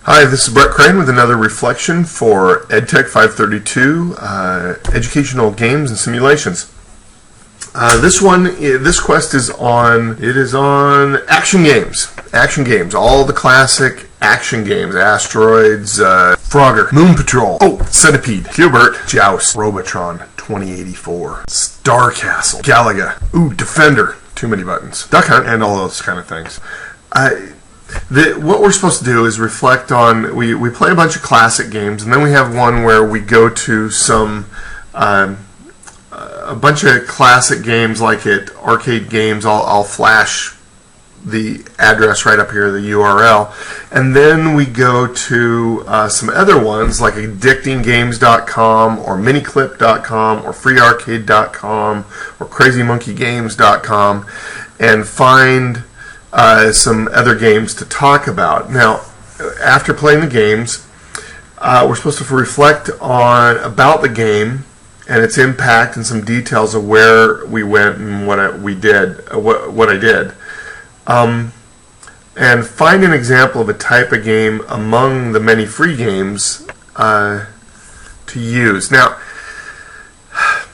Hi, this is Brett Crane with another reflection for EdTech 532, Educational Games and Simulations. This quest is on action games. Action games, all the classic action games, Asteroids, Frogger, Moon Patrol, Centipede, Q*bert, Joust, Robotron, 2084, Star Castle, Galaga, Defender, too many buttons, Duck Hunt, and all those kind of things. What we're supposed to do is reflect on, we play a bunch of classic games, and then we have one where we go to some a bunch of classic games like at Arcade Games. I'll flash the address right up here, the URL, and then we go to some other ones like addictinggames.com or miniclip.com or freearcade.com or crazymonkeygames.com and find some other games to talk about. Now, after playing the games, we're supposed to reflect about the game and its impact and some details of where we went and what I did. And find an example of a type of game among the many free games to use. Now,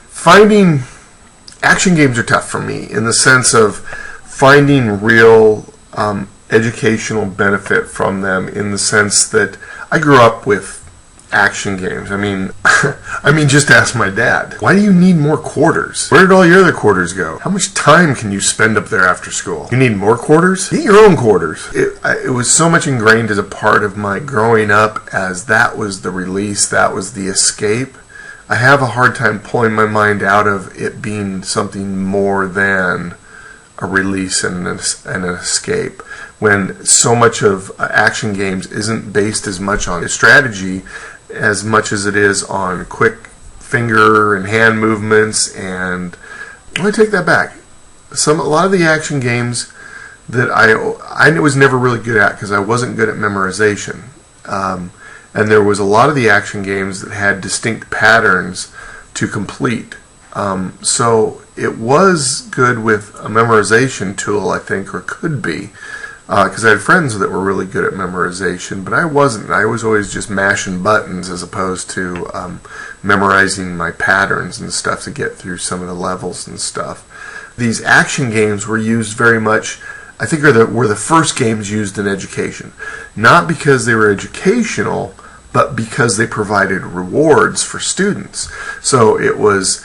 finding action games are tough for me in the sense of finding real educational benefit from them, in the sense that I grew up with action games. I mean, just ask my dad. Why do you need more quarters? Where did all your other quarters go? How much time can you spend up there after school? You need more quarters? Get your own quarters. It was so much ingrained as a part of my growing up, as that was the release, that was the escape. I have a hard time pulling my mind out of it being something more than a release and an escape, when so much of action games isn't based as much on strategy as much as it is on quick finger and hand movements. And let me take that back. A lot of the action games that I was never really good at because I wasn't good at memorization, and there was a lot of the action games that had distinct patterns to complete. So it was good with a memorization tool, I think, or could be, because I had friends that were really good at memorization, but I wasn't. I was always just mashing buttons as opposed to memorizing my patterns and stuff to get through some of the levels and stuff. These action games were used very much, I think, were the first games used in education. Not because they were educational, but because they provided rewards for students. So it was,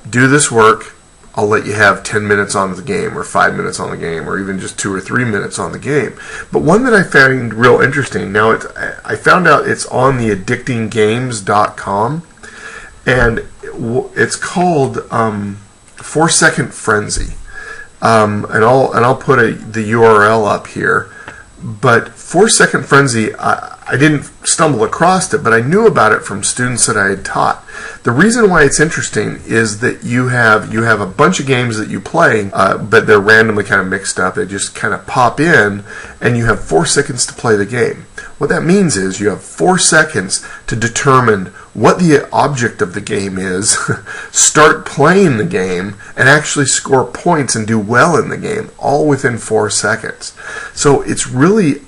do this work, I'll let you have 10 minutes on the game, or 5 minutes on the game, or even just 2 or 3 minutes on the game. But one that I found real interesting, now I found out it's on the addictinggames.com, and it's called 4-Second Frenzy. And I'll put the URL up here. But 4-Second Frenzy, I didn't stumble across it, but I knew about it from students that I had taught. The reason why it's interesting is that you have a bunch of games that you play, but they're randomly kind of mixed up. They just kind of pop in, and you have 4 seconds to play the game. What that means is you have 4 seconds to determine what the object of the game is, start playing the game, and actually score points and do well in the game, all within 4 seconds. So it's really,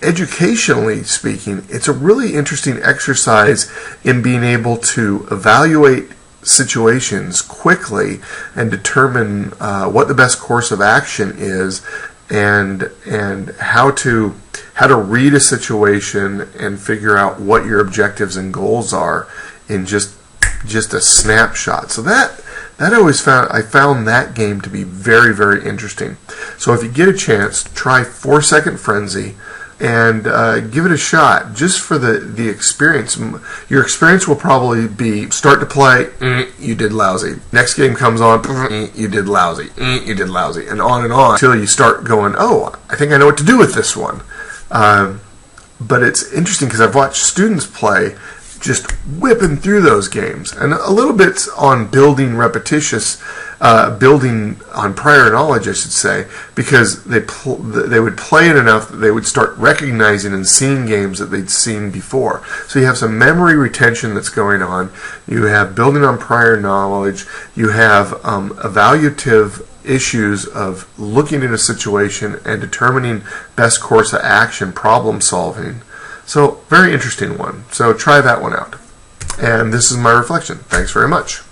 educationally speaking, it's a really interesting exercise in being able to evaluate situations quickly and determine what the best course of action is, and how to read a situation and figure out what your objectives and goals are in just a snapshot. So I found that game to be very, very interesting. So if you get a chance, try 4-Second Frenzy and give it a shot, just for the experience. Your experience will probably be, start to play, you did lousy. Next game comes on, you did lousy, you did lousy, and on until you start going, oh, I think I know what to do with this one. But it's interesting because I've watched students play, just whipping through those games, and a little bit on building on prior knowledge, I should say, because they would play it enough that they would start recognizing and seeing games that they'd seen before. So you have some memory retention that's going on. You have building on prior knowledge. You have evaluative issues of looking at a situation and determining best course of action, problem solving. So, very interesting one. So try that one out. And this is my reflection. Thanks very much.